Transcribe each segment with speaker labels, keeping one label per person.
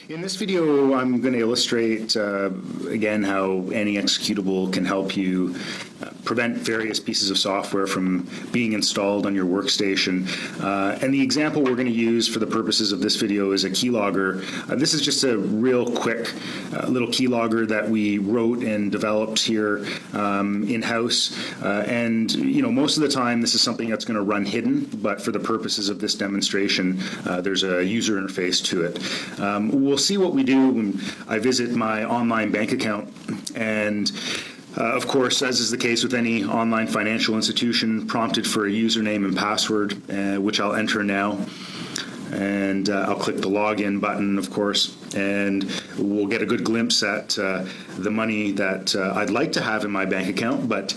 Speaker 1: In this video, I'm going to illustrate, again, how AnyExecutable can help you prevent various pieces of software from being installed on your workstation. And the example we're going to use for the purposes of this video is a keylogger. This is just a real quick little keylogger that we wrote and developed here in-house. And, you know, most of the time this is something that's going to run hidden, but for the purposes of this demonstration, there's a user interface to it. We'll see what we do when I visit my online bank account, and of course, as is the case with any online financial institution, prompted for a username and password, which I'll enter now. And I'll click the login button, of course, and we'll get a good glimpse at the money that I'd like to have in my bank account. But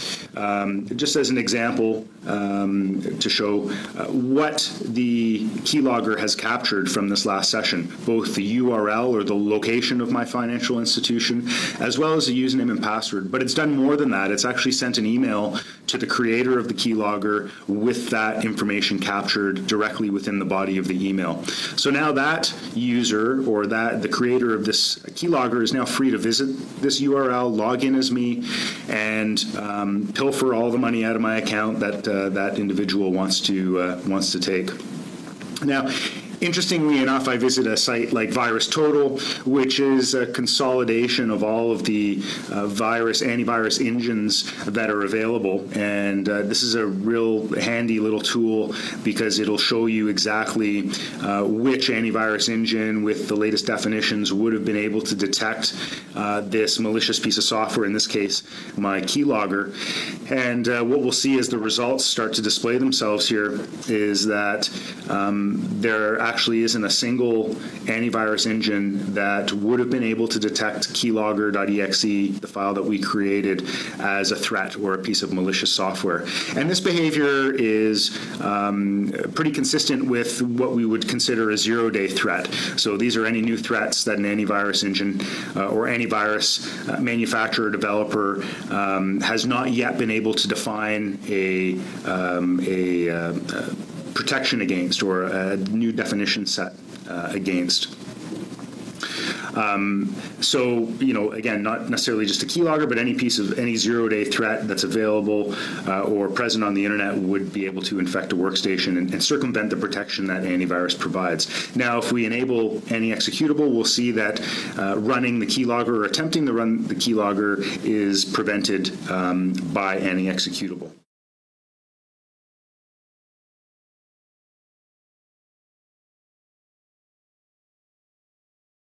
Speaker 1: just as an example, to show what the keylogger has captured from this last session, both the URL or the location of my financial institution, as well as the username and password. But it's done more than that. It's actually sent an email to the creator of the keylogger with that information captured directly within the body of the email. So now that user, or the creator of this keylogger, is now free to visit this URL, log in as me, and pilfer all the money out of my account that that individual wants to take. Now, interestingly enough, I visit a site like VirusTotal, which is a consolidation of all of the antivirus engines that are available. And this is a real handy little tool because it'll show you exactly which antivirus engine with the latest definitions would have been able to detect this malicious piece of software, in this case, my keylogger. And what we'll see as the results start to display themselves here is that there actually isn't a single antivirus engine that would have been able to detect keylogger.exe, the file that we created, as a threat or a piece of malicious software. And this behavior is pretty consistent with what we would consider a zero-day threat. So these are any new threats that an antivirus engine or antivirus manufacturer or developer has not yet been able to define a protection against, or a new definition set against. So, you know, again, not necessarily just a keylogger, but any zero-day threat that's available or present on the internet would be able to infect a workstation and circumvent the protection that antivirus provides. Now, if we enable AnyExecutable, we'll see that running the keylogger, or attempting to run the keylogger, is prevented by AnyExecutable.